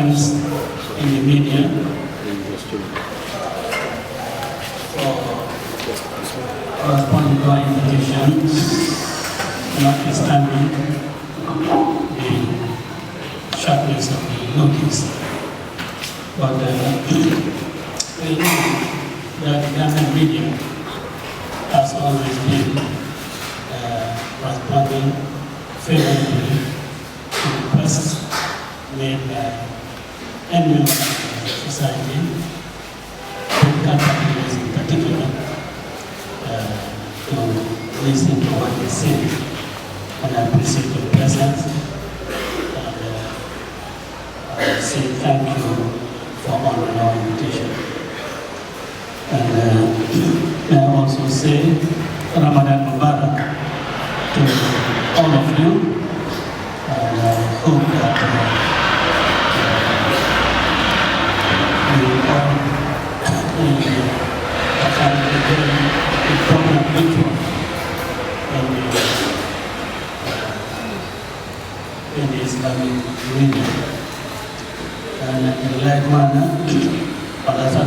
happens in the media for corresponding to our invitations, notwithstanding the sharpness of the notice. But we know that the Gambian media has always been responding favorably to requests made by any member of society, political parties in particular, to listen to what they say. And I appreciate your presence. And I say thank you for honoring our invitation. And may I also say Ramadan Mubarak to all of you. And I hope that we all find a very important ritual in the Islamic religion. And in like manner,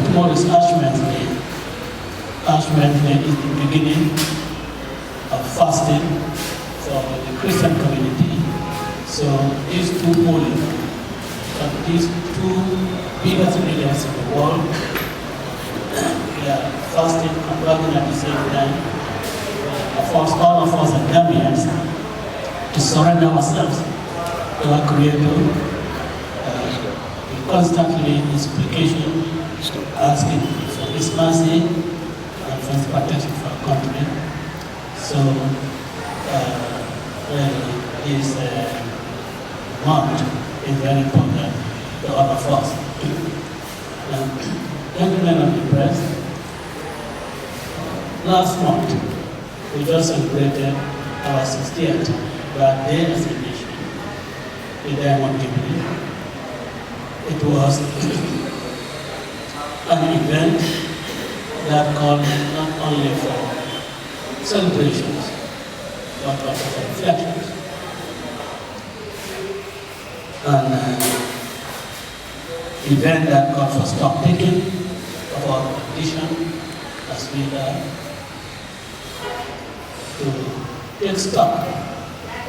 tomorrow is Ash Wednesday. Ash Wednesday is the beginning of fasting for the Christian community. So these two holy, these two biggest religions in the world, we are fasting and working at the same time. Force all of us as Gambians to surrender ourselves to our Creator. Constantly in supplication, asking for His mercy and for His protection for our country. So, this month is very important to all of us. Gentlemen of the press, last month we just celebrated our 60th birthday as a nation, the Diamond Jubilee. It was an event that called not only for celebrations, but also for reflections. An event that called for stock taking of our condition as we are, to take stock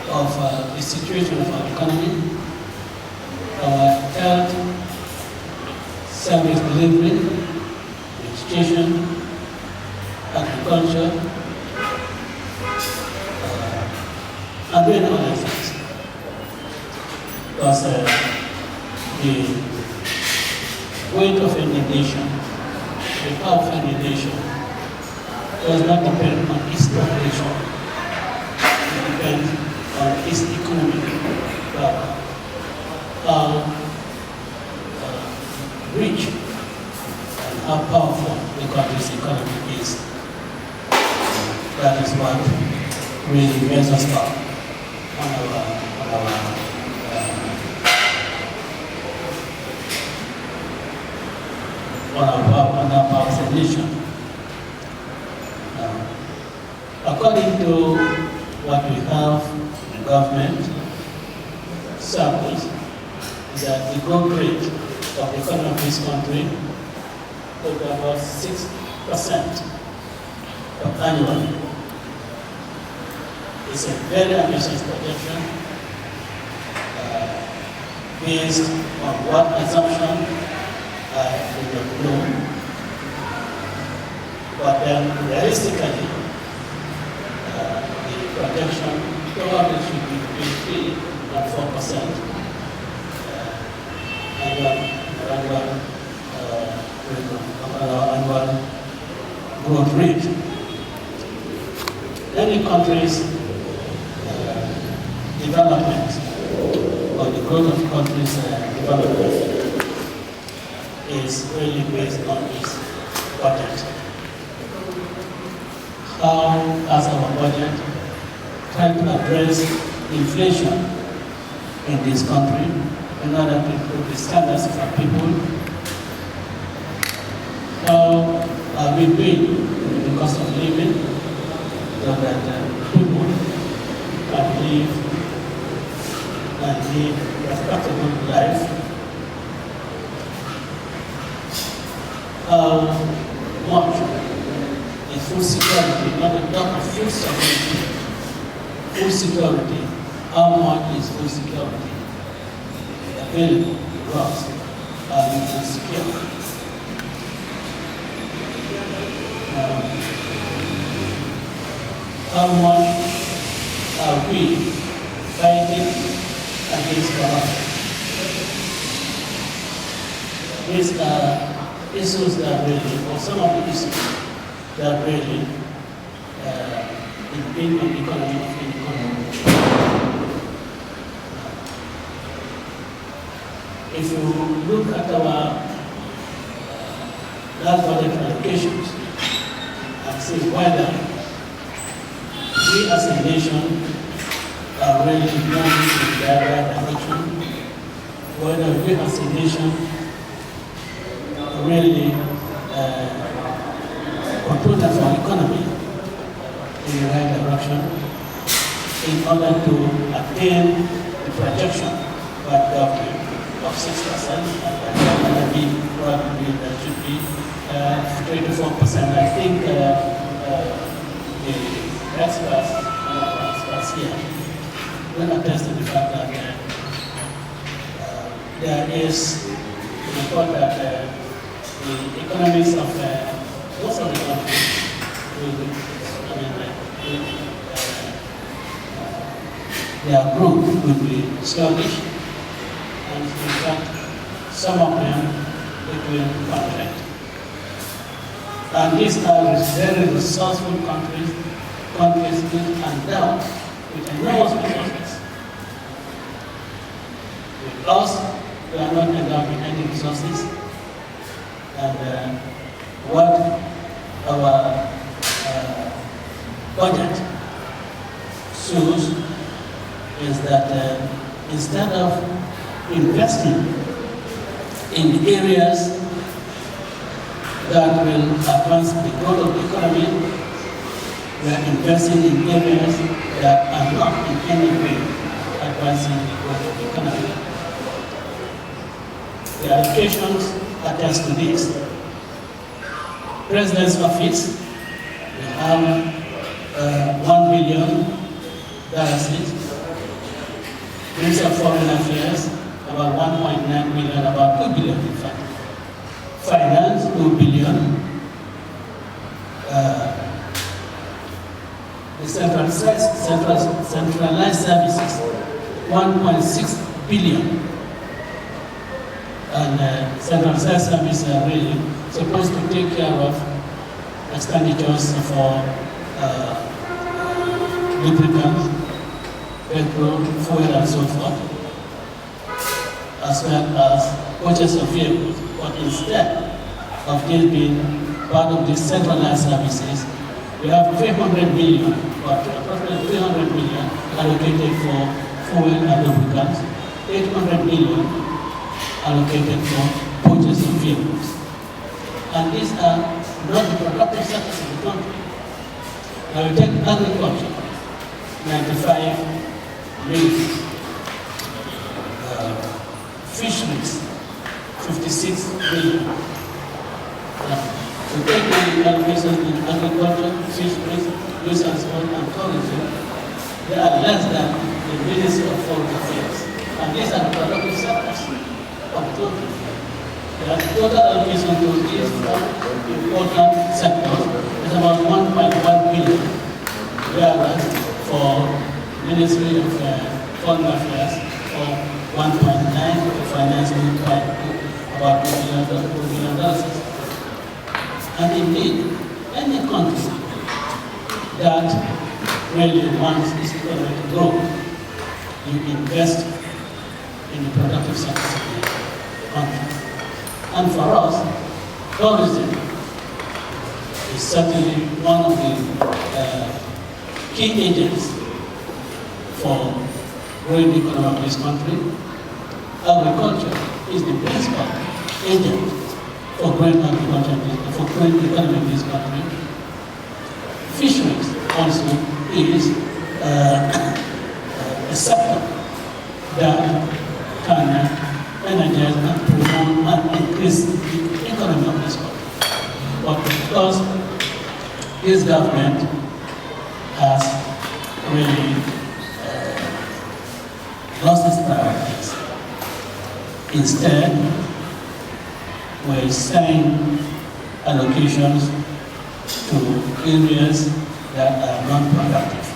of the situation of our economy, our health, service delivery, education, agriculture, and many other things. Because the weight of any nation, the power of any nation, does not depend on its population. It depends on its economic power. How rich and how powerful the country's economy is. That is what really makes us up on our power as a nation. According to what we have in government circles, that the growth rate of the economy of this country will be about 6% annually. It's a very ambitious projection based on what assumption I do not know. But then realistically, the projection probably should be between 3 and 4%. Annual growth rate. Many countries' development, or the growth of countries' development, is really based on its budget. How has our budget tried to address inflation in this country in order to improve the standards of our people? How are we doing with the cost of living so that people can live a respectable life how much is food security, not the talk of food security, food security, how much is food security available to us as we can secure. How much are we fighting against corruption? These are issues that really, or some of the issues that really impede on the economy of the economy. If you look at our last budget allocations and see whether we as a nation are really moving in the right direction, whether we as a nation are really controlling our economy in the right direction in order to attain the projection by the government of 6%, and probably that should be 3 to 4%. I think the experts here will attest to the fact that there is the report that the economics of most of the countries their growth will be sluggish, and in fact, some of them will contract. And these are very resourceful countries endowed with enormous resources. With us, we are not endowed with any resources, and what our budget shows is that instead of investing in the areas that will advance the growth of the economy, we are investing in areas that are not in any way advancing the growth of the economy. The allocations attest to this. President's office, we have $1 billion. Minister of Foreign Affairs, about 1.9 billion, about 2 billion in fact. Finance, 2 billion. The centralized services, 1.6 billion. And centralized services are really supposed to take care of expenditures for lubricants, petrol, fuel, and so forth, as well as purchase of vehicles. But instead of this being part of these centralized services, we have 300 million, or approximately 300 million allocated for fuel and lubricants, 800 million allocated for purchase of vehicles. And these are not the productive sectors of the country. Now we take agriculture, 95 million. Fisheries, 56 million. We take the allocations in agriculture, fisheries, use and sport, and tourism. They are less than the Ministry of Foreign Affairs. And these are the productive sectors of the country. The total allocation to these important sectors is about 1.1 billion, whereas for Ministry of Foreign Affairs, for 1.9 to finance about $2 billion. And indeed, any country that really wants its economy to grow, you invest in the productive sectors of the country. And for us, tourism is certainly one of the key agents for growing the economy of this country. Agriculture is the principal agent for growing agriculture, for growing the economy of this country. Fisheries also is a sector that can energize and promote and increase the economy of this country. Of course, this government has really lost its priorities. Instead, we send allocations to areas that are non-productive.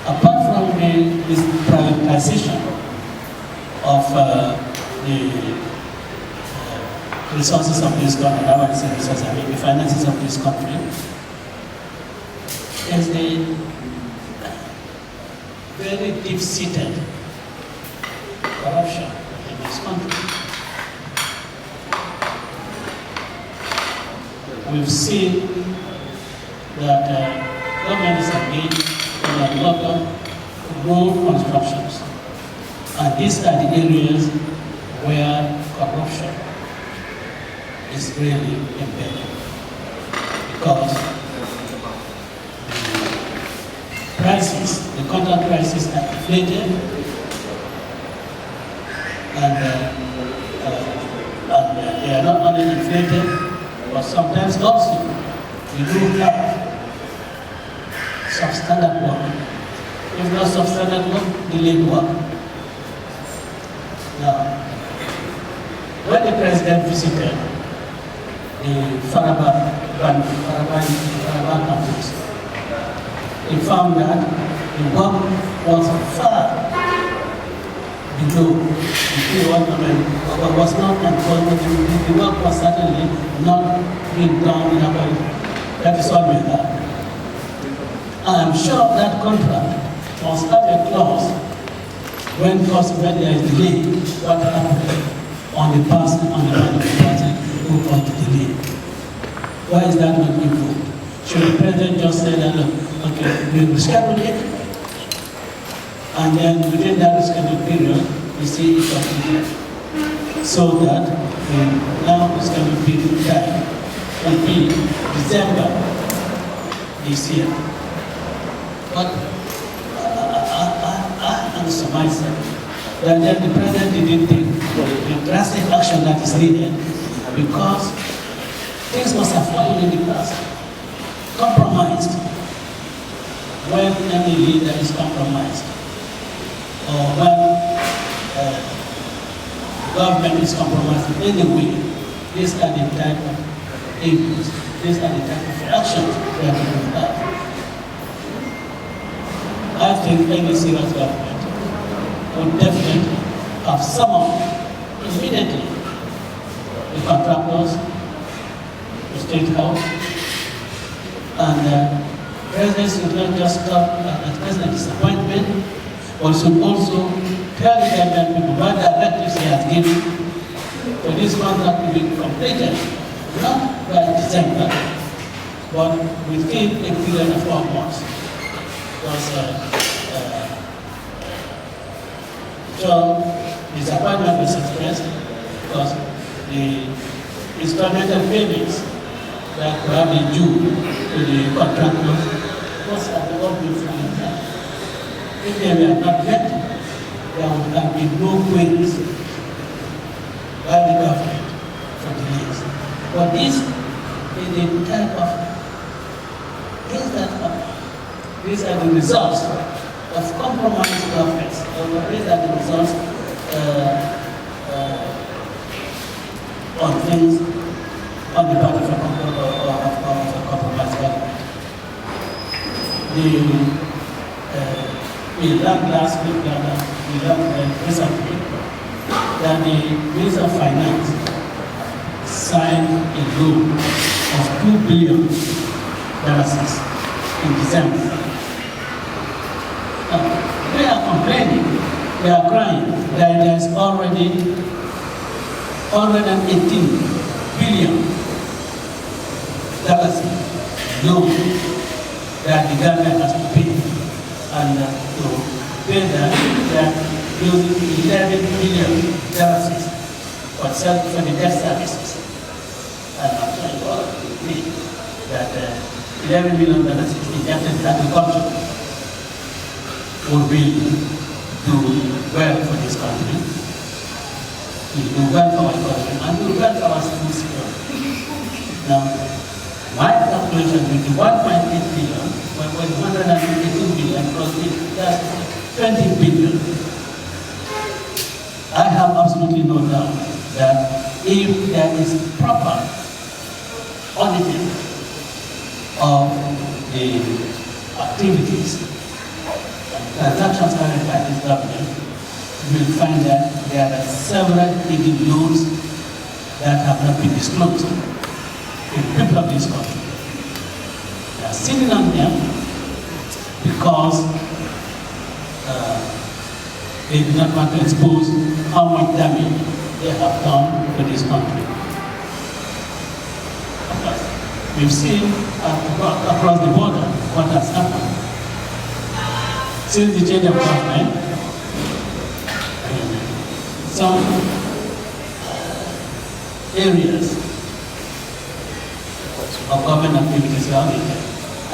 Apart from this privatization of the resources of this country, the finances of this country, is the very deep-seated corruption in this country. We've seen that government is engaged in a lot of road constructions, and these are the areas where corruption is really embedded, because the contract prices are inflated, and they are not only inflated, but sometimes also we do have substandard work. If not substandard work, delayed work. Now, when the president visited the Faraba campus, he found that the work was far below the was not employed. The work was certainly not being done in a way. That is all we have. I am sure that contract must have a clause when there is delay, what happens on the party who caused the delay. Why is that not invoked? Should the president just say that, look, okay, we will schedule it, and then within that scheduled period, we see it completed, so that now the scheduled period time will be December this year. But I understand myself that then the president didn't take the drastic action that is needed, because things must have fallen in the past. Compromised. When any leader is compromised, or when government is compromised in any way, these are the type of inputs, these are the type of actions that we will have. I think any serious government would definitely have summoned immediately the contractors, the State House, and President should not just stop at President's disappointment, but should also tell the government people what directives he has given for this contract to be completed, not by December, but within a period of 4 months. Because disappointment was expressed because the instrumental payments that were being due to the contractors was at the obvious time. If they were not met, there would have been no queries by the government for delays. But this is the type of things that happen. These are the results of compromised governments. These are the results on things on the part of a compromised government. We learned last week, we learned recently, that the Minister of Finance signed a loan of $2 billion in December. They are complaining, they are crying that there is already $118 billion loan that the government has to pay. And to pay that, they are using $11 billion for the debt services. And I'm trying to agree that $11 billion injected in agriculture would really do well for this country. We will welfare our economy and we will welfare our food security. Now, my calculation with the 1.8 billion, 118 billion plus it, that's 20 billion. I have absolutely no doubt that if there is proper auditing of the activities and transactions carried by this government, you will find that there are several hidden loans that have not been disclosed to the people of this country. They are sitting on them because they do not want to expose how much damage they have done to this country. We've seen across the border what has happened. Since the change of government, some areas of government activities were audited,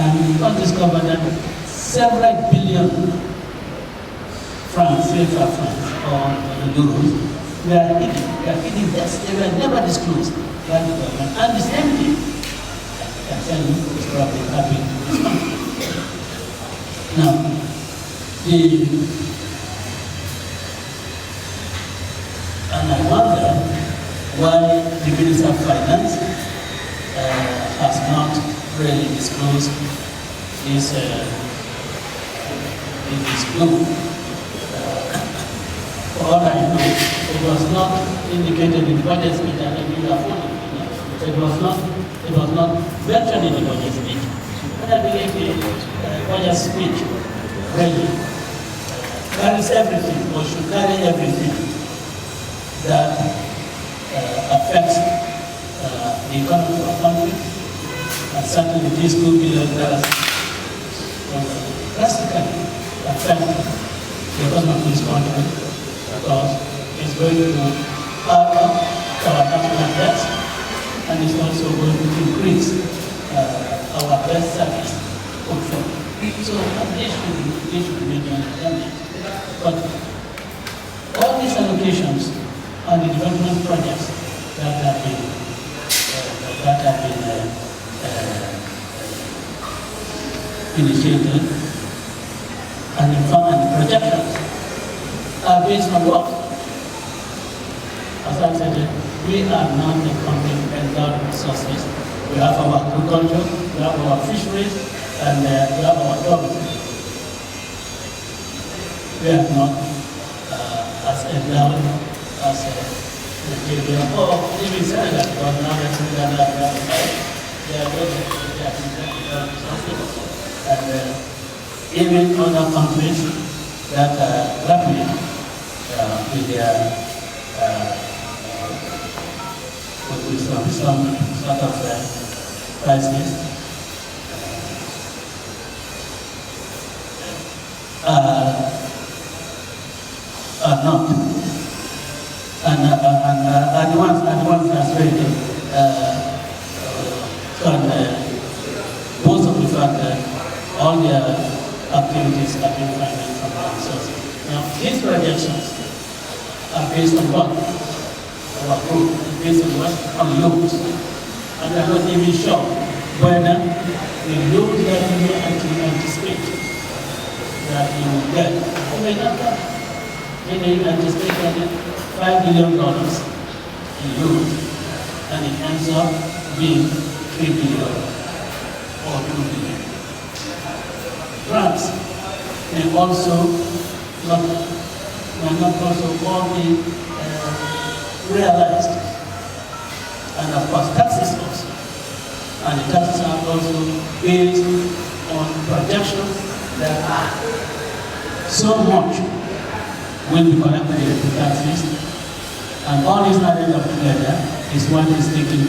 and we got discovered that several billion francs, CFA francs, or euros, were hidden debts. They were never disclosed by the government. And the same thing, I can tell you, is probably happening in this country. Now, and I wonder why the Minister of Finance has not really disclosed this group. For all I know, it was not indicated in the budget speech, and if you have it was not mentioned in the budget speech. But I believe the budget speech really carries everything, or should carry everything that affects the economy of the country, and certainly these $2 billion drastically affect the economy of this country, because it's going to add up our national debt, and it's also going to increase our best service portfolio. So this should be understanding. But all these allocations and the development projects that have been initiated, and in fact, and the projections are based on what? As I said, we are not a country endowed with resources. We have our agriculture, we have our fisheries, and we have our tourism. We are not as endowed as Nigeria or even Senegal, because now that Senegal they are good at resources. And even other countries that are grappling with their with some sort of crisis are not, and the ones that's really most of the fact that all their activities are being financed from our resources. Now, these projections are based on what? Our group is based on what? On loans. And we are not even sure whether the loans that we anticipate that we will get, we may not get. Maybe you anticipate $5 billion in loans, and it ends up being $3 billion or $2 billion. Grants may not also all be realized, and of course taxes also, and the taxes are also based on projections that are so much will be collected into taxes, and all these added up together is what is taken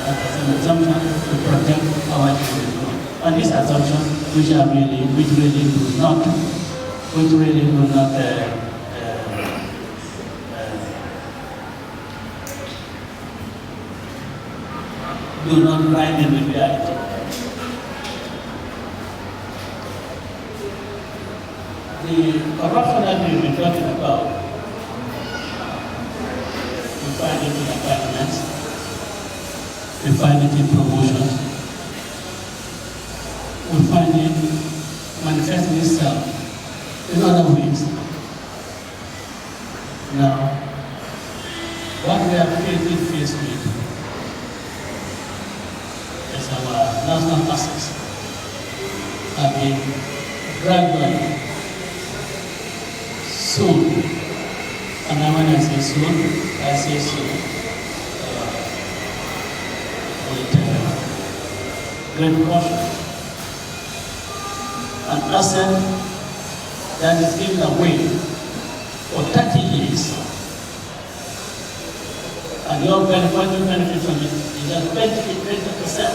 as an assumption to protect our economy. And these assumptions, which really do not rhyme in with reality. The corruption that we've been talking about find it in appointments, we find it in promotions, we find it manifesting itself in other ways. Now, what we are faced with is our national assets have been gradually sold. And now when I say sold, I say sold with great caution. An asset that is given away for 30 years, and your benefit from it is just 20%,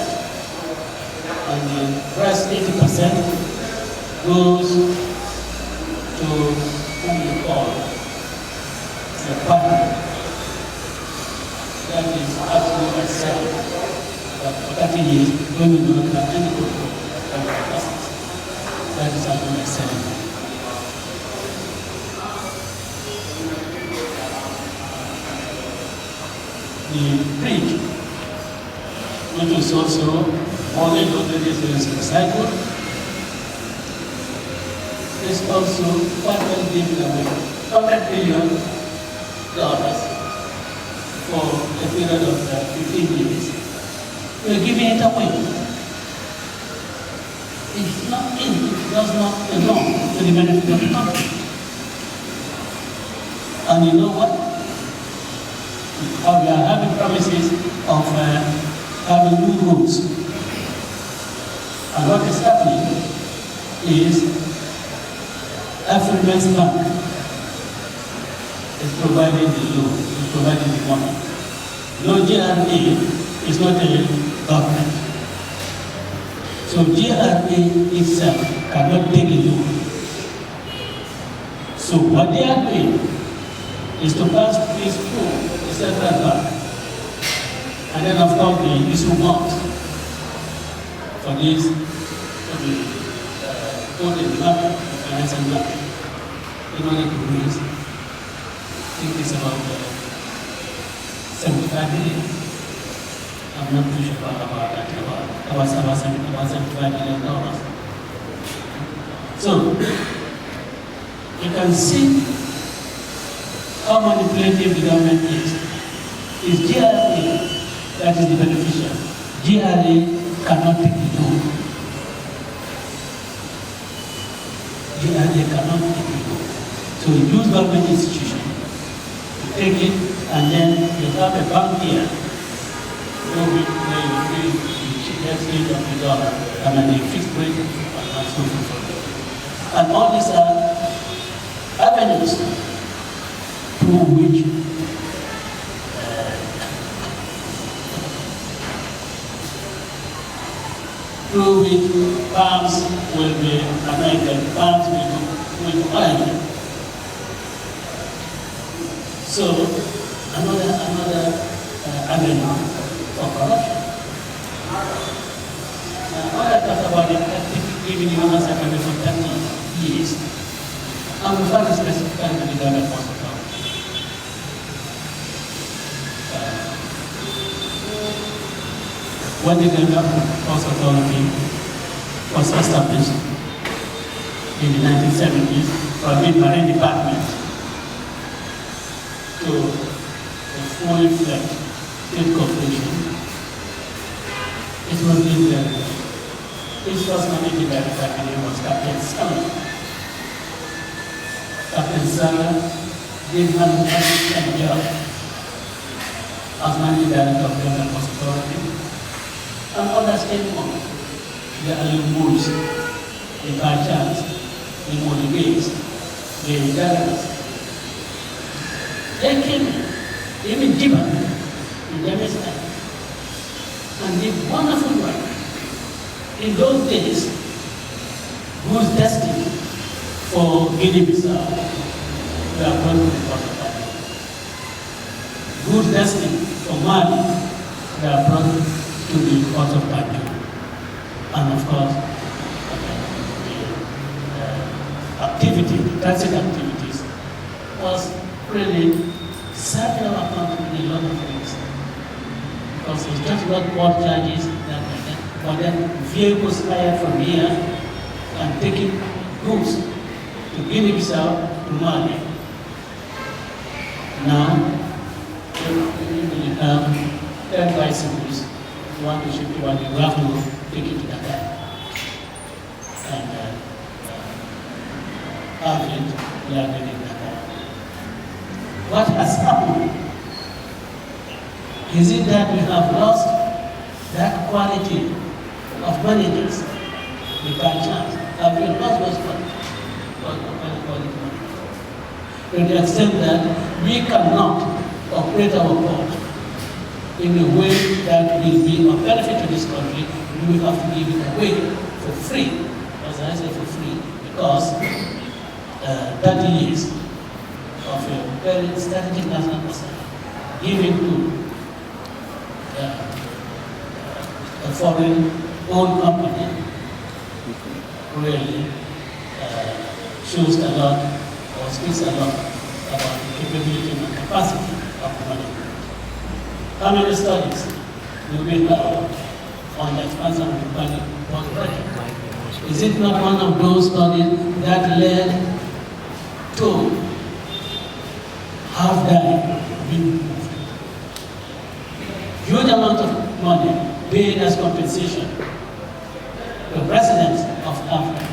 and the rest 80% goes to whom you call the partner. That is absolutely self. But for 30 years, women do not have any control over the assets. That is absolutely self. The bridge, which is also more than 100 years recycled, is also partly given away $100 billion for a period of 15 years. We are giving it away. It does not belong to the benefit of the country. And you know what? We are having promises of having new roads. And what is happening is African's Bank is providing the loan, is providing the money. No GRA is not a government. So GRA itself cannot take a loan. So what they are doing is to pass this through the central bank. And then of course they issue bonds for this to be put in the market, the financial market, in order to raise, I think it's about 75 million. I'm not too sure about that, about $75 million. So, you can see how manipulative the government is. It's GRA that is the beneficiary. GRA cannot take the loan. GRA cannot take the loan. So you use government institution, you take it, and then you have a bank here, where we pay the cheapest rate of the dollar, and then the fixed rate, and so forth. And all these are avenues through which farms will be anointed, farms will be oil. So another avenue for corruption. When I talk about the giving you an answer for 30 years, I'm very specifically to the government hospital. When the government hospital was established in the 1970s from the Marine Department to a fully fledged state corporation, it was in the its first managing director was Captain Sala. Captain Sala did an excellent job as managing director of Government Post Authority and understanding of the alumnus, the bachans, the motivates, the gardeners. They came in, even Jiba, in James and did wonderful work. In those days, whose destiny for Guinea-Bissau were brought to the court of Parliament. Whose destiny for Mali were brought to the court of Parliament. And of course, the transit activities was really serving our country a lot of things. Because it's just not port charges, but then vehicles hired from here and taking goods to Guinea-Bissau to Mali. Now, you have 10 bicycles, you want to ship to one, you have to take it to Dakar. And have it landed in Dakar. What has happened? Is it that we have lost that quality of managers? We by chance have we lost those quality managers? To the extent that we cannot operate our port in a way that will be of benefit to this country. We will have to give it away for free. As I say, for free, because 30 years of a very strategic national asset given to a foreign-owned company really shows a lot or speaks a lot about the capability and capacity of the management. How many studies will we have on the expansion of the Bahoum project? Is it not one of those studies that led to half-dying being moved? Huge amount of money paid as compensation to residents of Africa.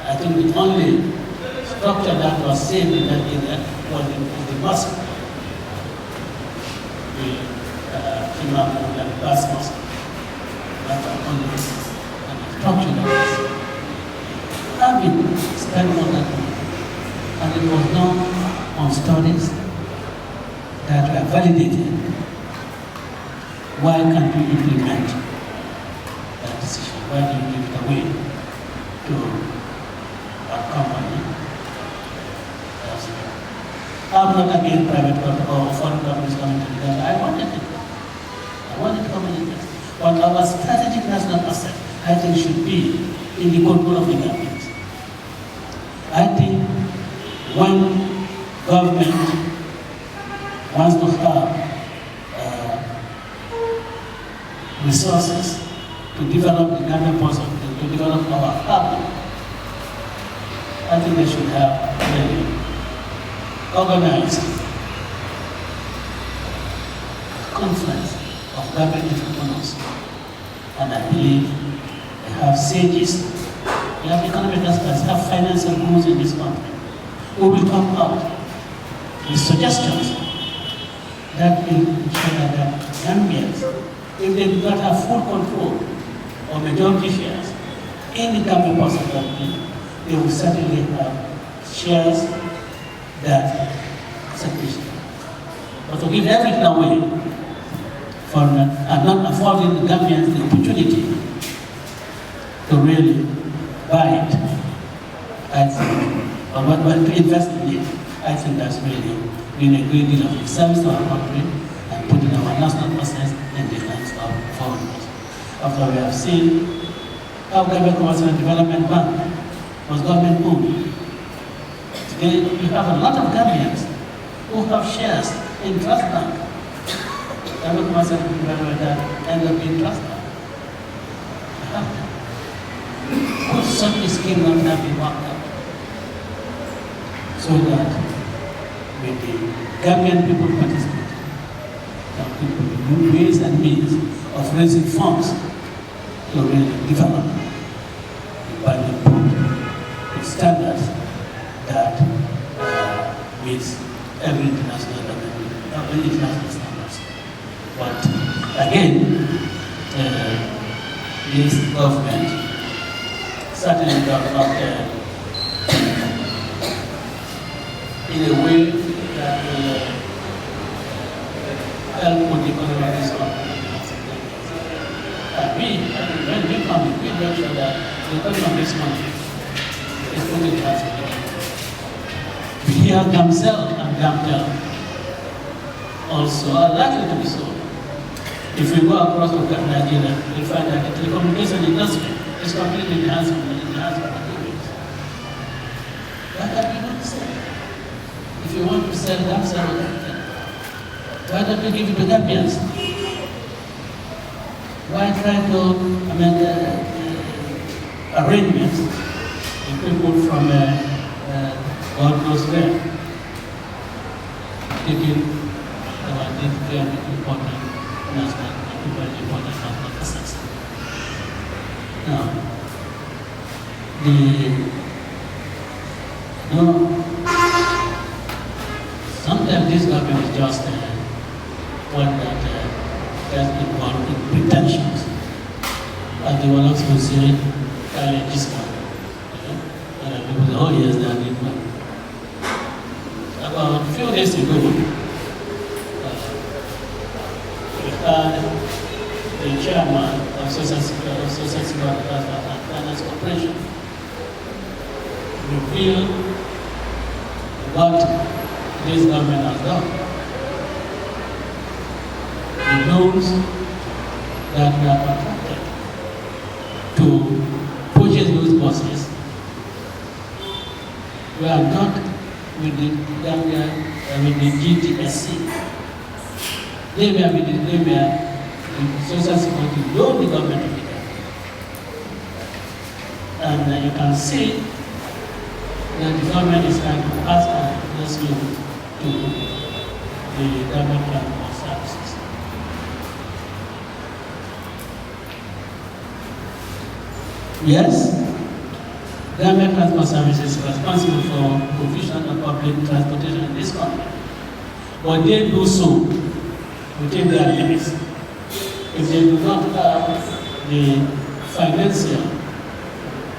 I think the only structure that was saved in that area was the mosque, the Imam and Bas Mosque. That was only structure that was having spent all that money. And it was done on studies that were validated. Why can't we implement that decision? Why do you give it away to a company? I'm not against private company or foreign companies coming together. I wanted it. I wanted to come in. But our strategic national asset, I think, should be in the control of the government. I think when government wants to have resources to develop the Ghana puzzle, to develop our hub, I think they should have really organized conference of government entrepreneurs. And I believe they have sages, they have economic experts, they have financial gurus in this country who will come out with suggestions that will ensure that Gambians, if they do not have full control or majority shares in the Gambia possibility, they will certainly have shares that are sufficient. But to give everything away for and not affording the Gambians the opportunity to really buy it, I think, or to invest in it, I think that's really been a great deal of service to our country and putting our national assets in the hands of foreigners. After we have seen how Gambia Commercial and Development Bank was government owned. Today we have a lot of Gambians who have shares in Trust Bank. Gambia Commercial and Development Bank end up being Trust Bank. Could such a scheme not have been worked out? So that with the Gambian people participate, people ways and means of raising funds to really develop the banking pool with standards that meets every international standards. But again, this government certainly got up there in a way that will help with the economy of this country. When we come in, we make sure that the economy of this country is put in hands. We hear Gamsel and Gamtel also are likely to be so. If we go across Nigeria, we find that the telecommunication industry is completely in the hands of the government. What have we not said? If you want to sell Gamsel or Gamtel, Why don't we give it to Gambians? Why try to make arrangements with people from God knows where, taking these very important national and very important national assets. Now, sometimes this government is just one that gets involved in pretensions. As the one also say, discount. And people say, oh yes, they are doing well. About a few days ago, we had the chairman of Social Security and Finance Corporation reveal what this government has done. The loans that were contracted to purchase those buses were not with the GTSC. They were with the Social Security loan the government of India. And you can see that the government is trying to pass on this loan to the government transport services. Yes, government transport services is responsible for provision of public transportation in this country, but they do so within their limits. If they do not have the financial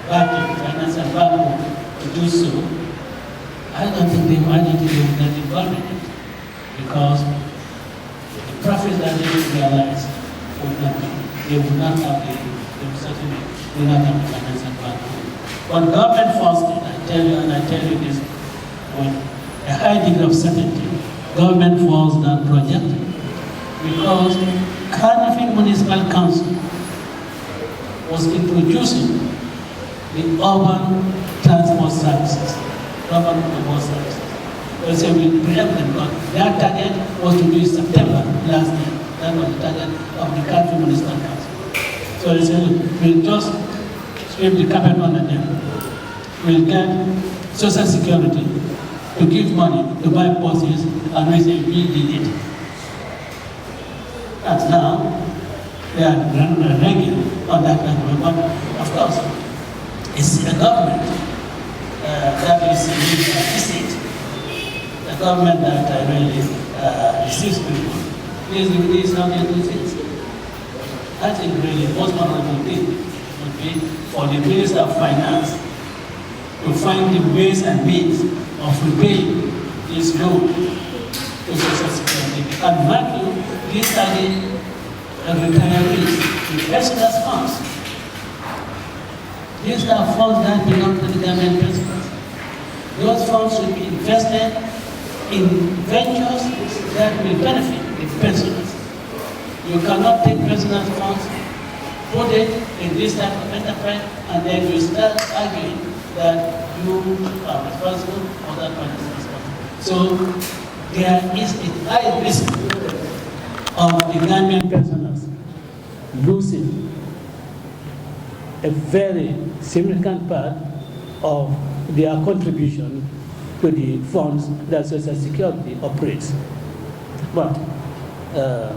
backbone to do so, I don't think they will get involved in it, because the profits that they will realize would not be, they will not have they will certainly do not have the financial backbone. But government forced it, I tell you this with a high degree of certainty. Government forced that project because Cardiff Municipal Council was introducing the urban transport services, urban transport services. They say we preempt them, but their target was to do September last year. That was the target of the Cardiff Municipal Council. So they said, we'll just sweep the carpet under them. We'll get Social Security to give money to buy buses, and we say we did it. And now they are reneging on that government. But of course, it's a government that is illicit, a government that really receives people. This is how they do things. I think really the most honorable thing would be for the Minister of Finance to find the ways and means of repaying this loan to Social Security. And mind you, these are the retirees, the pensioners' funds. These are funds that belong to the government pensioners. Those funds should be invested in ventures that will benefit the pensioners. You cannot take pensioners' funds, put it in this type of enterprise, and then you start arguing that you are responsible or that one is responsible. So there is a high risk of the Gambian pensioners losing a very significant part of their contribution to the funds that Social Security operates. But a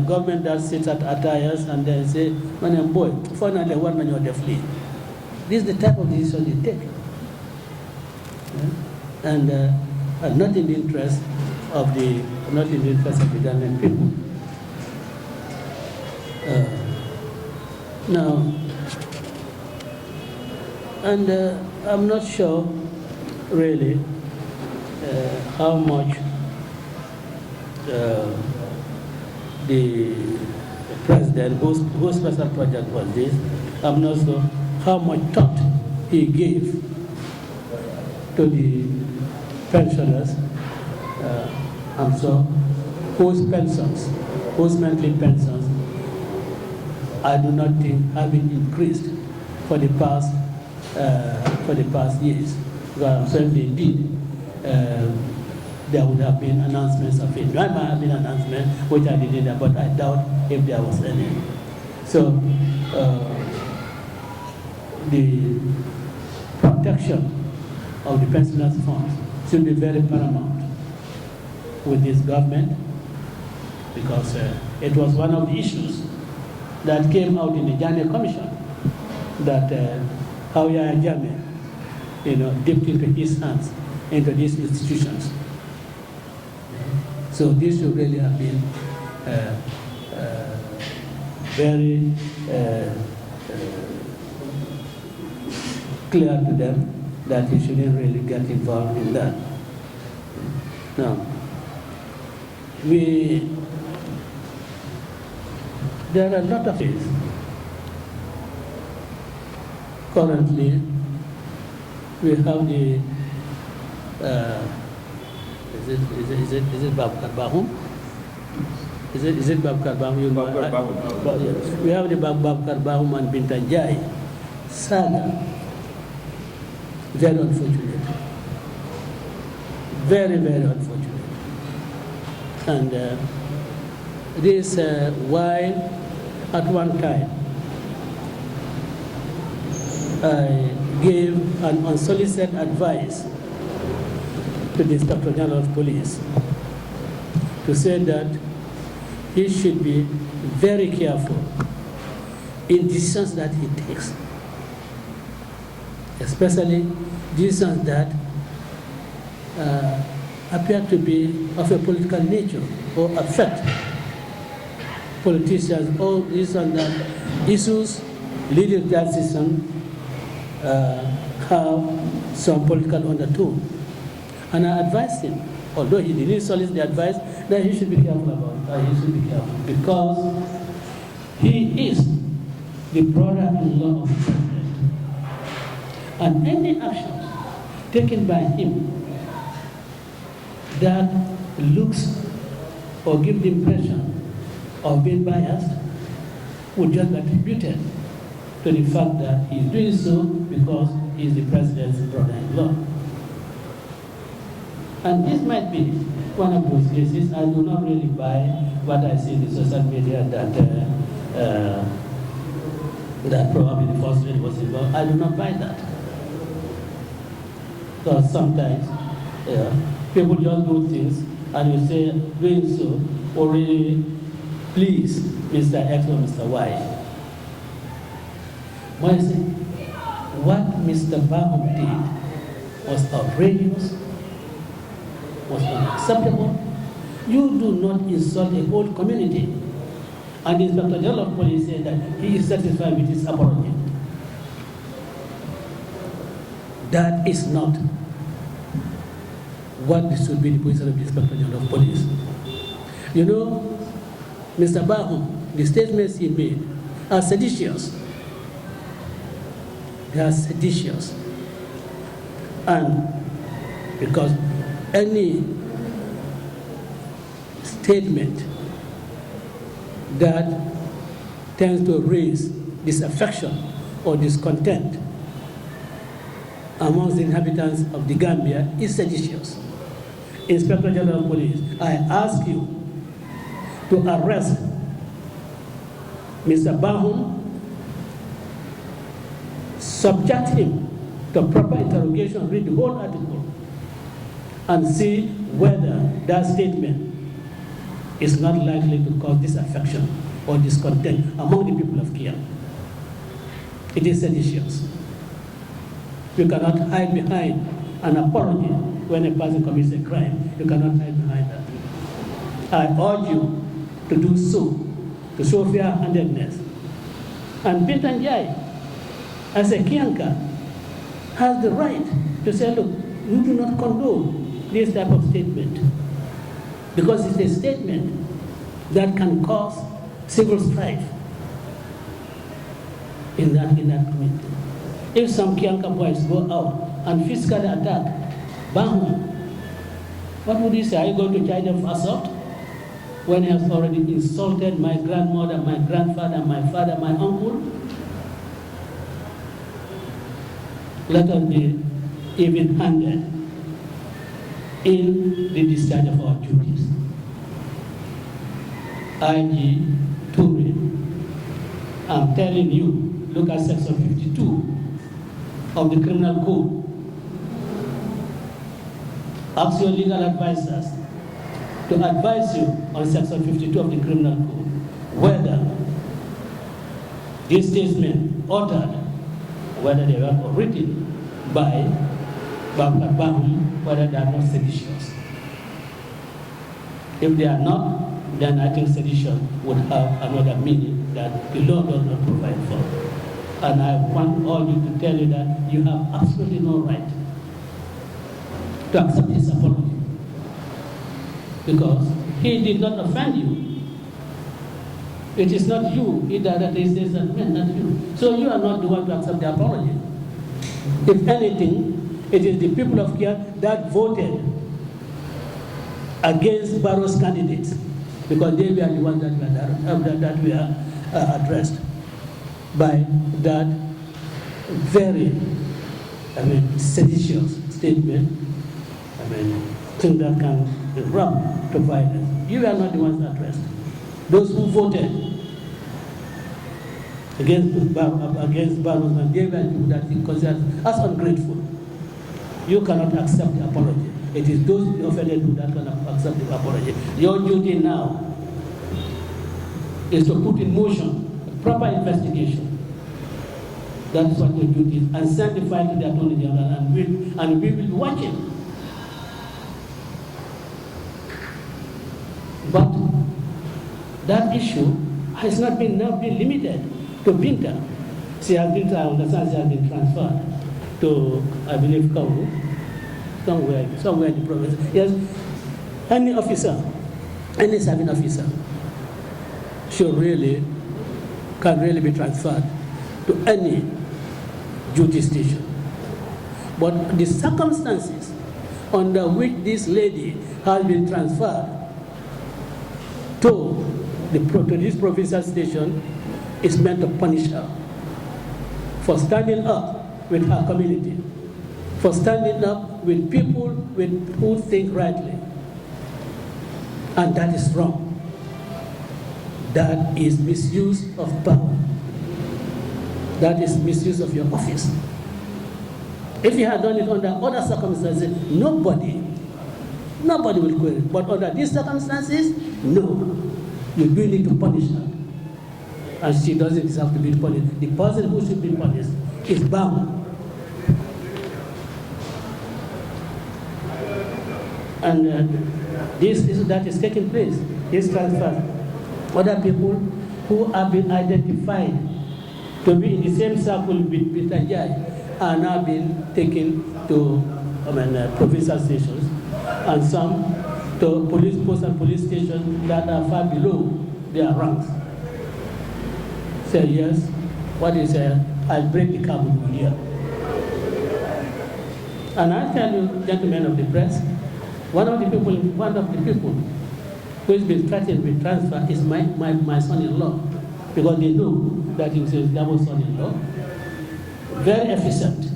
government that sits at attires and then say, "Man, boy, finally, one man you're fleet." This is the type of decision they take, and not in the interest of the government people. Now, and I'm not sure really how much the president, whose special project was this, I'm not sure how much thought he gave to the pensioners, and so whose monthly pensions, I do not think have been increased for the past years. Well, I'm saying they did. there would have been announcements of it. There might have been announcements, which I didn't, but I doubt if there was any. So the protection of the pensioners' funds should be very paramount with this government, because it was one of the issues that came out in the Jammeh Commission, that how Yahya Jammeh, dipped into his hands into these institutions. So this should really have been very clear to them that he shouldn't really get involved in that. Now, there are a lot of things. Currently, we have the is it Bahoum? Is it Baboucar Bahoum? Bahoum. We have the Baboucar Bahoum and Bintanjai saga. Very unfortunate. Very, very unfortunate. And this why at one time I gave an unsolicited advice to the Inspector General of Police to say that he should be very careful in decisions that he takes, especially decisions that appear to be of a political nature or affect politicians, or issues leading to that decision have some political undertone. And I advised him, although he didn't solicit the advice, that he should be careful about it. He should be careful because he is the brother-in-law of the president. And any actions taken by him that looks or give the impression of being biased would just be attributed to the fact that he is doing so because he is the president's brother-in-law. And this might be one of those cases. I do not really buy what I see in the social media that probably the first lady was involved. I do not buy that. Because sometimes people just do things and you say, doing so already please Mr. X or Mr. Y. Why is it? What Mr. Bahoum did was outrageous, was unacceptable. You do not insult a whole community. And the Inspector General of Police said that he is satisfied with his apology. That is not what should be the position of the Inspector General of Police. You know, Mr. Bahoum, the statements he made are seditious. They are seditious. And because any statement that tends to raise disaffection or discontent amongst the inhabitants of the Gambia is seditious. Inspector General of Police, I ask you to arrest Mr. Bahoum, subject him to proper interrogation, read the whole article, and see whether that statement is not likely to cause disaffection or discontent among the people of Kia. It is seditious. You cannot hide behind an apology when a person commits a crime. You cannot hide behind that. I urge you to do so, to show fair-handedness. And Bintanjai, as a Kianka, has the right to say, look, you do not condone this type of statement, because it's a statement that can cause civil strife in that community. If some Kianka boys go out and physically attack Bahoum, what would he say? Are you going to charge them for assault? When he has already insulted my grandmother, my grandfather, my father, my uncle? Let us be even-handed in the discharge of our duties. IG Turin, I'm telling you, look at section 52 of the Criminal Code. Ask your legal advisors to advise you on section 52 of the Criminal Code whether these statements uttered, whether they were written by Bahoum, whether they are not seditious. If they are not, then I think sedition would have another meaning that the law does not provide for. And I want all you to tell you that you have absolutely no right to accept his apology, because he did not offend you. It is not you either that is meant, not you. So you are not the one to accept the apology. If anything, it is the people of Kia that voted against Barrow's candidates, because they were the ones that were addressed by that very, seditious statement. Thing that can run to violence. You are not the ones addressed. Those who voted against Barrow, and they were people that he considers as ungrateful. You cannot accept the apology. It is those offended who that can accept the apology. Your duty now is to put in motion a proper investigation. That's what your duty is, and send the file to the Attorney General, and we will be watching. But that issue has not been limited to Binta. I understand she has been transferred to, I believe, Kauru, somewhere in the province. Yes, any officer, any serving officer can really be transferred to any duty station. But the circumstances under which this lady has been transferred to this provincial station is meant to punish her for standing up with her community, for standing up with people who think rightly. And that is wrong. That is misuse of power. That is misuse of your office. If you had done it under other circumstances, nobody will query. But under these circumstances, no. You do need to punish her. And she doesn't deserve to be punished. The person who should be punished is Bahoum. And that is taking place. This transfer. Other people who have been identified to be in the same circle with Tajai are now being taken to provincial stations, and some to police posts and police stations that are far below their ranks. Say yes, what is I'll break the carbon here. And I tell you, gentlemen of the press, one of the people who has been threatened with transfer is my son-in-law, because they know that he was a double son-in-law. Very efficient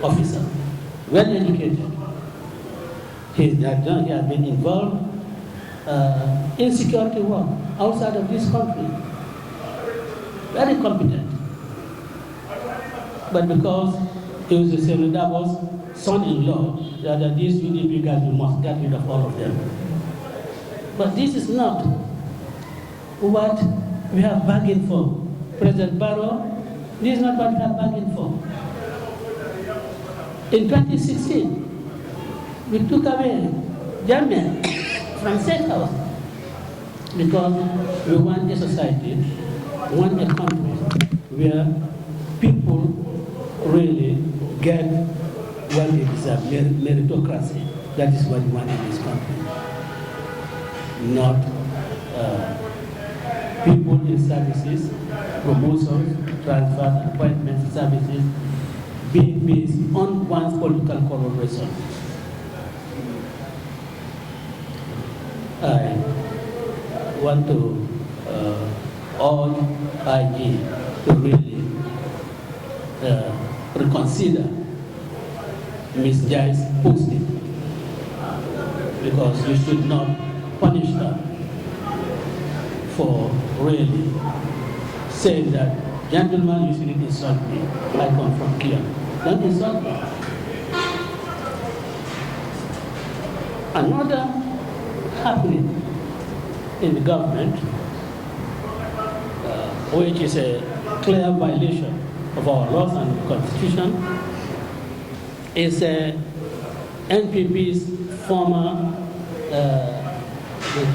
officer, well educated. He has been involved in security work outside of this country. Very competent. But because he was a Darboe's son-in-law, that these UDP guys, we must get rid of all of them. But this is not what we have bargained for. President Barrow, this is not what we have bargained for. In 2016, we took away German from State House because we want a society, we want a country where people really get what they deserve, meritocracy. That is what we want in this country. Not people in services, promotions, transfers, appointments, services, being based on one's political coloration. I want to urge IG to really reconsider Ms. Jai's posting because you should not punish her for really saying that, gentlemen, you shouldn't insult me. I come from here. Don't insult me. Another happening in the government, which is a clear violation of our laws and the Constitution, is NPP's former,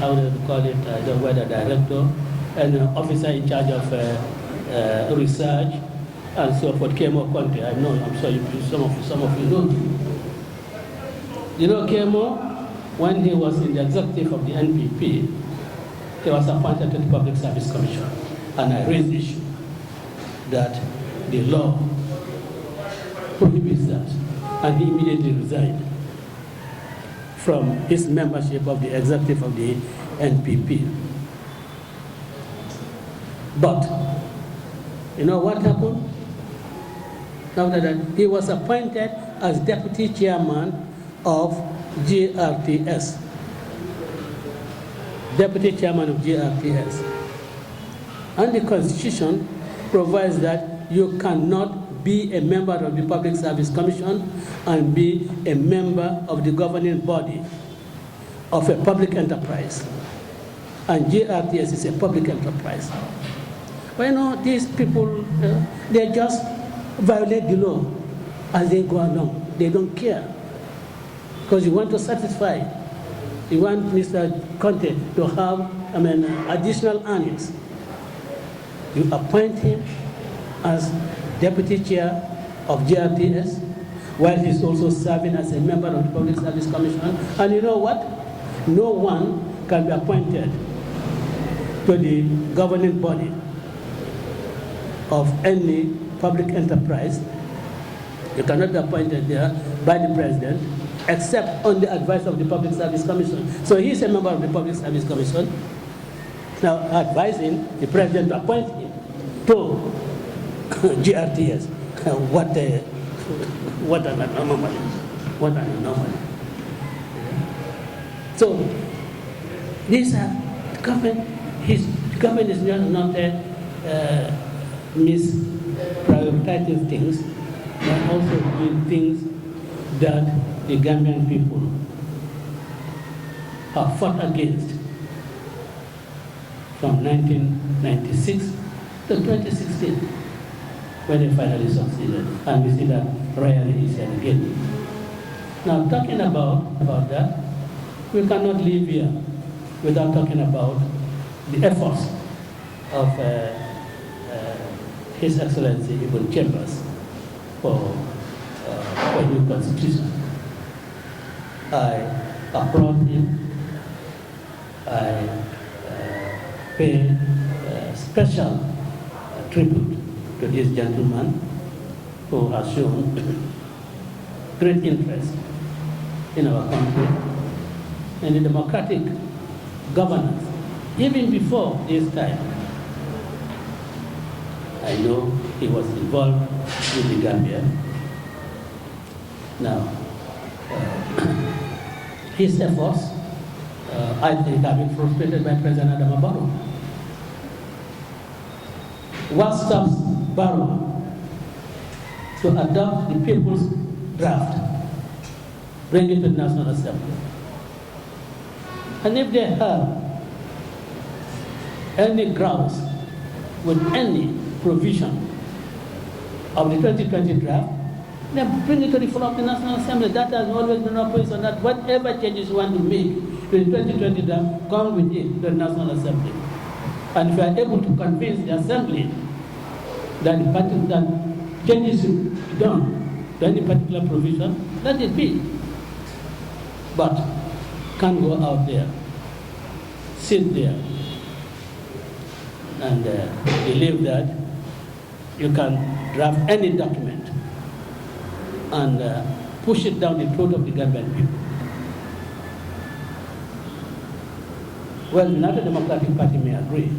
how do you call it, the weather director and officer in charge of research and so forth, Kemo Conte. I know, I'm sure some of you know. You know, Kemo, when he was in the executive of the NPP, he was appointed to the Public Service Commission. And I raised the issue that the law prohibits that. And he immediately resigned from his membership of the executive of the NPP. But, you know what happened? After that, he was appointed as deputy chairman of GRTS. Deputy chairman of GRTS. And the Constitution provides that you cannot be a member of the Public Service Commission and be a member of the governing body of a public enterprise. And GRTS is a public enterprise. Well, you know, these people, they just violate the law as they go along. They don't care. Because you want to satisfy. You want Mr. Conte to have, additional earnings. You appoint him as deputy chair of GRTS, while he's also serving as a member of the Public Service Commission. And you know what? No one can be appointed to the governing body of any public enterprise. You cannot be appointed there by the president, except on the advice of the Public Service Commission. So he's a member of the Public Service Commission, now advising the president to appoint him to GRTS. What an anomaly. What an anomaly. So, these are government, his government is not misprioritizing things, but also doing things that the Gambian people have fought against from 1996 to 2016, when they finally succeeded. And we see that rarely is yet again. Now, talking about that, we cannot live here without talking about the efforts of His Excellency Ibn Chambers for a new constitution. I applaud him. I pay special tribute to this gentleman who has shown great interest in our country and in democratic governance, even before this time. I know he was involved with the Gambia. Now, his efforts, I think, have been frustrated by President Darboe. What stops Barrow to adopt the people's draft, bring it to the National Assembly? And if they have any grounds with any provision of the 2020 draft, then bring it to the floor of the National Assembly. That has always been our position, that whatever changes you want to make to the 2020 draft, come with it to the National Assembly. And if you are able to convince the Assembly that changes should be done to any particular provision, let it be. But can't go out there, sit there, and believe that you can draft any document and push it down the throat of the Gambian people. Well, the United Democratic Party may agree,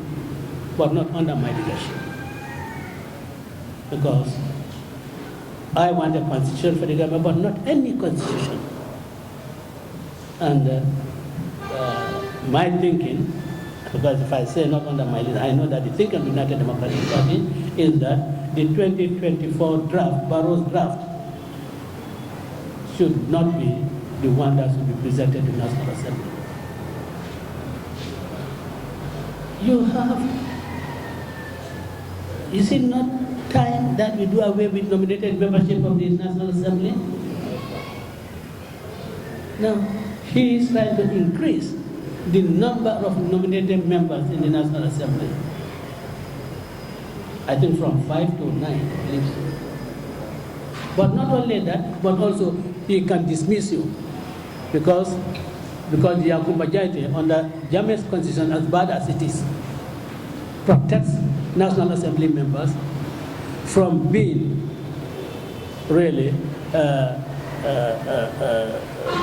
but not under my leadership. Because I want a constitution for the Gambia, but not any constitution. And my thinking, because if I say not under my list, I know that the thinking of the United Democratic Party is that the 2024 draft, Barrow's draft, should not be the one that should be presented to the National Assembly. Is it not time that we do away with nominated membership of the National Assembly? Now, he is trying to increase the number of nominated members in the National Assembly. I think from 5 to 9, I believe so. But not only that, but also he can dismiss you because the Yaku majority under Jammeh's constitution, as bad as it is, protects National Assembly members from being really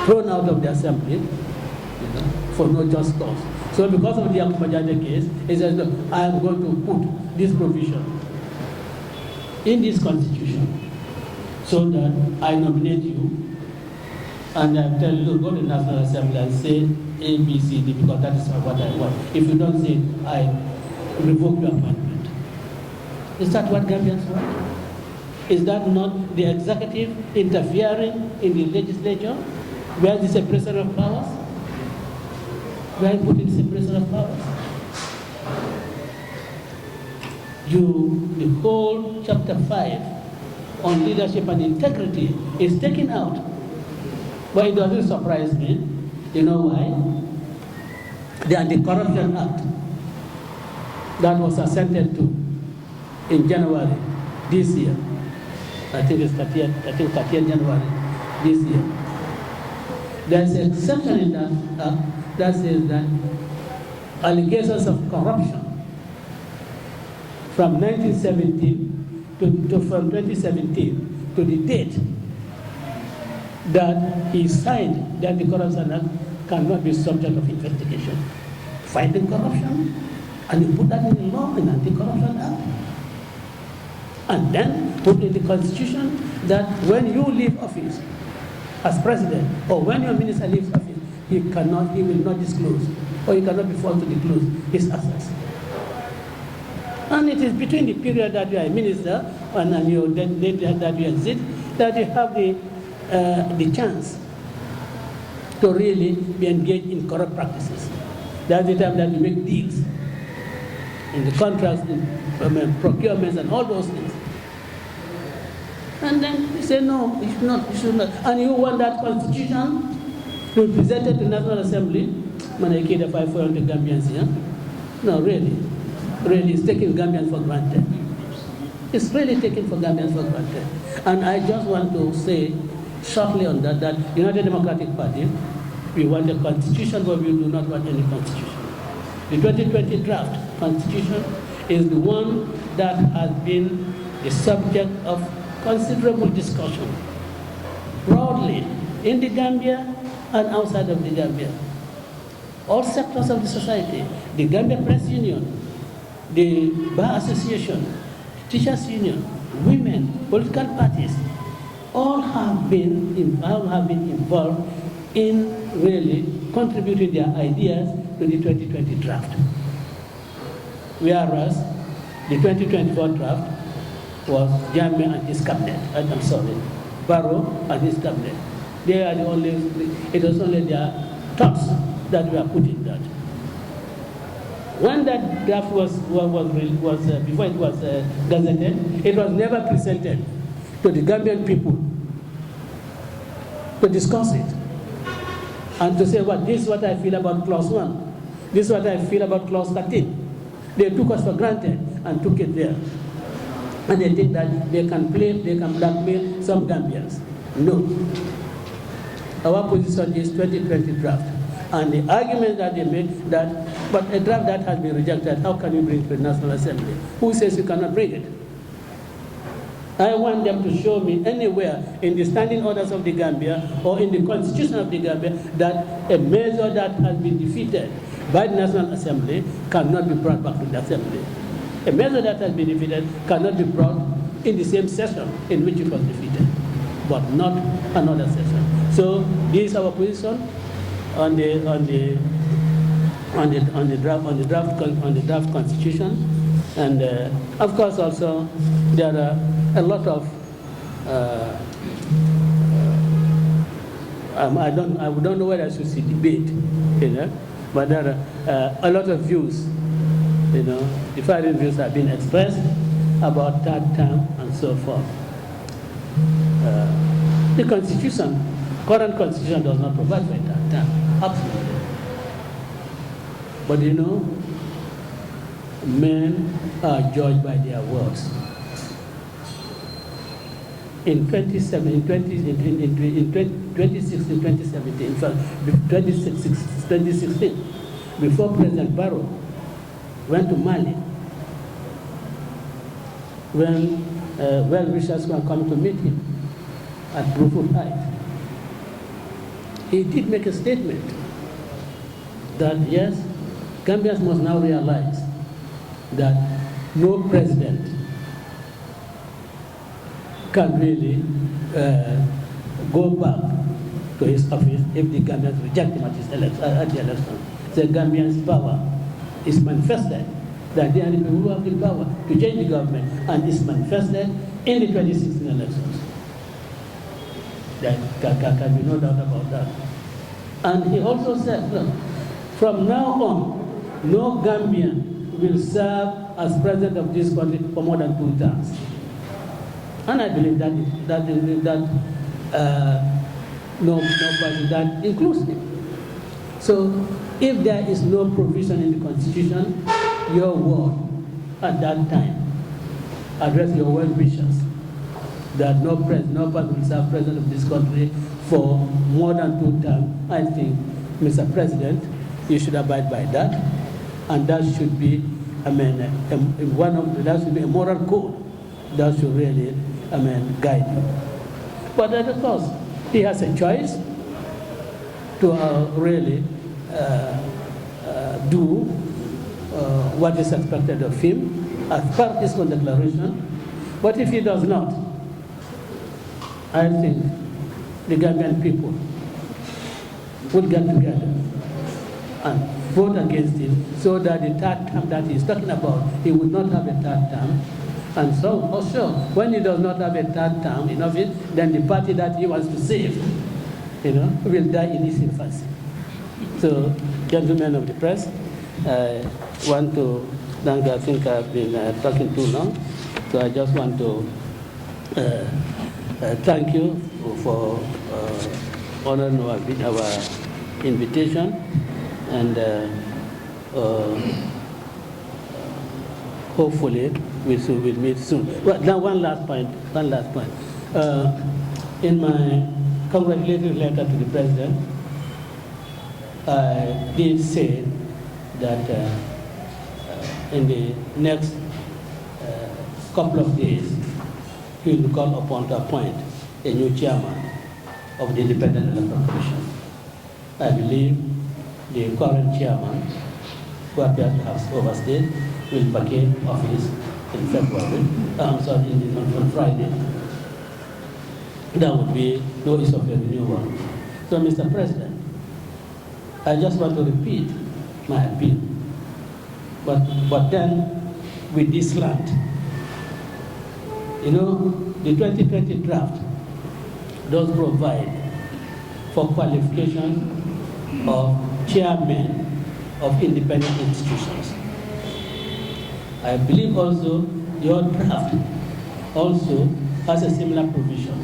thrown out of the assembly, for no just cause. So because of the Yaku majority case, he says, look, I am going to put this provision in this constitution so that I nominate you and I tell you, go to the National Assembly and say A, B, C, D, because that is what I want. If you don't say, I revoke your appointment. Is that what Gambians want? Is that not the executive interfering in the legislature? Where is the separation of powers? Where is put in separation of powers? The whole chapter 5 on leadership and integrity is taken out. But it doesn't surprise me. You know why? The Anti-Corruption Act that was assented to in January this year. I think it's 30th January this year. There's an exception in that act that says that allegations of corruption from 1917 from 2017 to the date that he signed the Anti-Corruption Act cannot be subject of investigation. Fighting corruption, and you put that in the law, in Anti-Corruption Act. And then put in the Constitution that when you leave office as president, or when your minister leaves office, he will not disclose, or he cannot be forced to disclose his assets. And it is between the period that you are a minister and that you exit that you have the chance to really be engaged in corrupt practices. That's the time that you make deals in the contracts, in procurements, and all those things. And then you say, no, you should not. And you want that constitution to be presented to the National Assembly? Manakida 500 Gambians here? No, really. Really, it's taking Gambians for granted. It's really taken for Gambians for granted. And I just want to say shortly on that United Democratic Party, we want a constitution, but we do not want any constitution. The 2020 draft constitution is the one that has been the subject of considerable discussion broadly in the Gambia and outside of the Gambia. All sectors of the society, the Gambia Press Union, the Bar Association, Teachers Union, women, political parties, all have been involved in really contributing their ideas to the 2020 draft. Whereas the 2024 draft was Jammeh and his cabinet. Barrow and his cabinet. They are the only. It was only their thoughts that were put in that. When that draft was before it was gazetted, it was never presented to the Gambian people to discuss it and to say, this is what I feel about clause 1. This is what I feel about clause 13. They took us for granted and took it there. And they think that they can blackmail some Gambians. No. Our position is 2020 draft. And the argument that they made that, but a draft that has been rejected, how can you bring it to the National Assembly? Who says you cannot bring it? I want them to show me anywhere in the standing orders of the Gambia or in the constitution of the Gambia that a measure that has been defeated by the National Assembly cannot be brought back to the Assembly. A measure that has been defeated cannot be brought in the same session in which it was defeated, but not another session. So this is our position. on the draft constitution, and of course also there are a lot of I don't know whether I should say debate, but there are a lot of views, different views have been expressed about third term and so forth. The constitution, current constitution does not provide for a third term, absolutely. But men are judged by their words. In 2016, 2017, in fact, 2016, before President Barrow went to Mali, when well-wishers were coming to meet him at Brufut Heights, he did make a statement that yes, Gambians must now realize that no president can really go back to his office if the Gambians reject him at the election. The Gambians' power is manifested, that they are the people who have the power to change the government, and is manifested in the 2016 elections. There can be no doubt about that. And he also said, look, from now on, no Gambian will serve as president of this country for more than 2 terms. And I believe that no president includes him. So if there is no provision in the Constitution, your word at that time, address your well-wishers that no person will serve president of this country for more than 2 terms. I think, Mr. President, you should abide by that, and that should be, that should be a moral code that should really, guide you. But of course, he has a choice to really do what is expected of him as per his own declaration. But if he does not, I think the Gambian people would get together and vote against him, so that the third term that he's talking about, he would not have a third term. And so, also, when he does not have a third term in office, then the party that he wants to save, will die in his infancy. So, gentlemen of the press, I want to thank, I think I've been talking too long, so I just want to thank you for honoring our invitation, and hopefully we'll meet soon. Well, now one last point. In my congratulatory letter to the President, I did say that in the next couple of days, he will call upon to appoint a new chairman of the Independent Electoral Commission. I believe the current chairman, who appears to have overstayed, will vacate office in February. On Friday. That would be notice of a renewal. So, Mr. President, I just want to repeat my appeal. But then, with this slant, the 2020 draft does provide for qualification of chairmen of independent institutions. I believe also your draft also has a similar provision,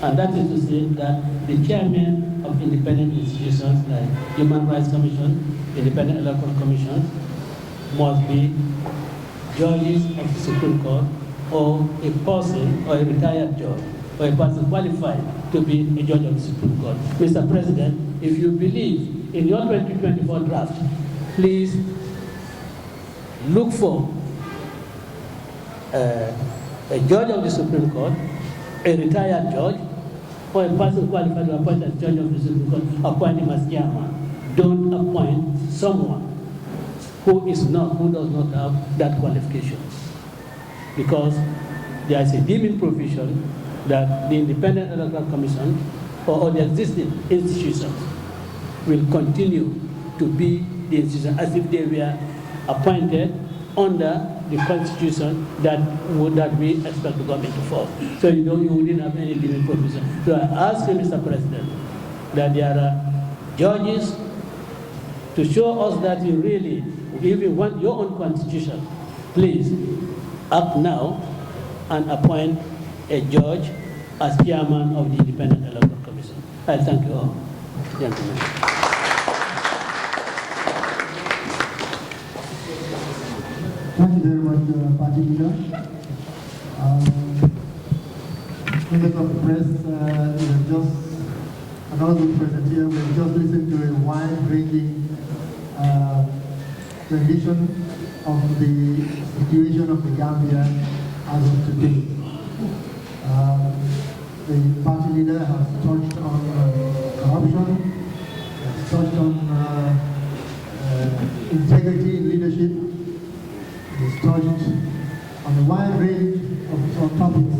and that is to say that the chairman of independent institutions like Human Rights Commission, Independent Electoral Commission, must be judges of the Supreme Court, or a person, or a retired judge, or a person qualified to be a judge of the Supreme Court. Mr. President, if you believe in your 2024 draft, please look for a judge of the Supreme Court, a retired judge, or a person qualified to appoint as judge of the Supreme Court, appoint him as chairman. Don't appoint someone who does not have that qualification. Because there is a deeming provision that the Independent Electoral Commission or the existing institutions will continue to be the institution as if they were appointed under the constitution that we expect the government to follow. So you wouldn't have any limit provision. So I ask you, Mr. President, that there are judges to show us that you really, if you want your own constitution, please act now and appoint a judge as chairman of the Independent Electoral Commission. I thank you all, gentlemen. Thank you very much, Party Leader. Members of the press, just another good present here. We've just listened to a wide-ranging rendition of the situation of the Gambia as of today. The party leader has touched on corruption, has touched on integrity in leadership, has touched on a wide range of topics.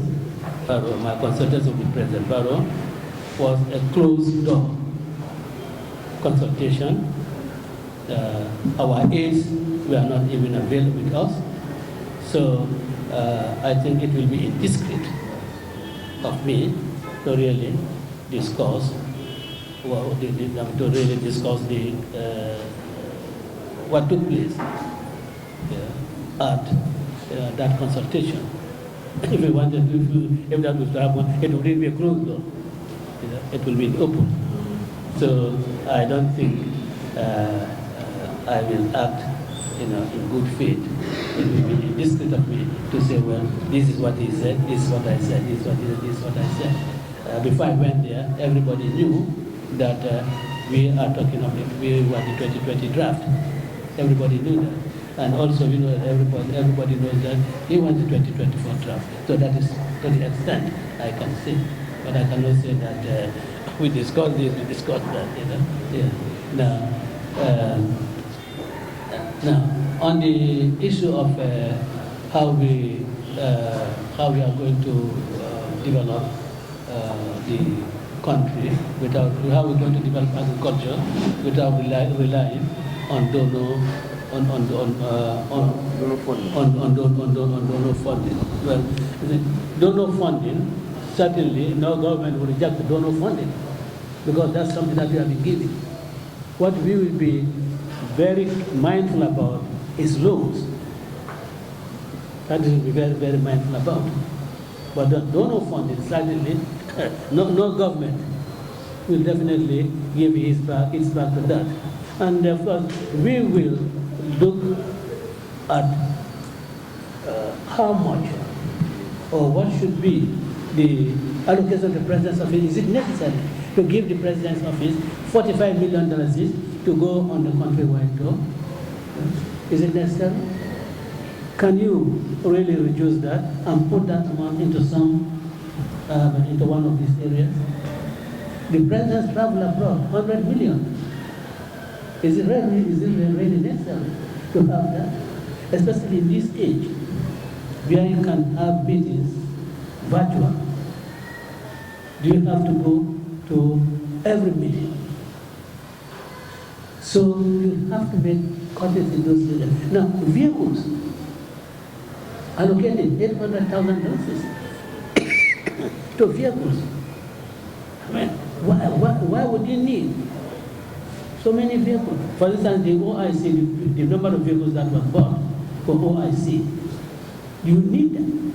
Barrow, my consultation with President Barrow was a closed door consultation. Our aides were not even available with us. So I think it will be indiscreet of me to really discuss, what took place at that consultation. If we wanted to, if that was to happen, it would be a closed door. It will be open. So I don't think I will act, in good faith. It will be indiscreet of me to say, well, this is what he said, this is what I said, this is what he said, this is what I said. Before I went there, everybody knew that we are talking of we were the 2020 draft. Everybody knew that. And also, everybody knows that he wants the 2024 draft. So that is to the extent I can say. But I cannot say that we discussed this, we discussed that, Yeah. Now, on the issue of how we are going to develop the country without, how we're going to develop agriculture without relying on donor funding. Well, donor funding, certainly no government will reject the donor funding because that's something that we have been giving. What we will be very mindful about is loans. That is what we will be very, very mindful about. But the donor funding, certainly, no government will definitely give its back to that. And of course, we will look at how much or what should be the allocation of the President's office. Is it necessary to give the President's office $45 million to go on the countrywide tour? Is it necessary? Can you really reduce that and put that amount into into one of these areas? The President's travel abroad, 100 million. Is it really necessary to have that? Especially in this age, where you can have meetings virtual. Do you have to go to every meeting? So you have to make cuts in those areas. Now, vehicles, allocated $800,000 to vehicles. I mean, why would you need so many vehicles? For instance, the OIC, the number of vehicles that were bought for OIC, you need them.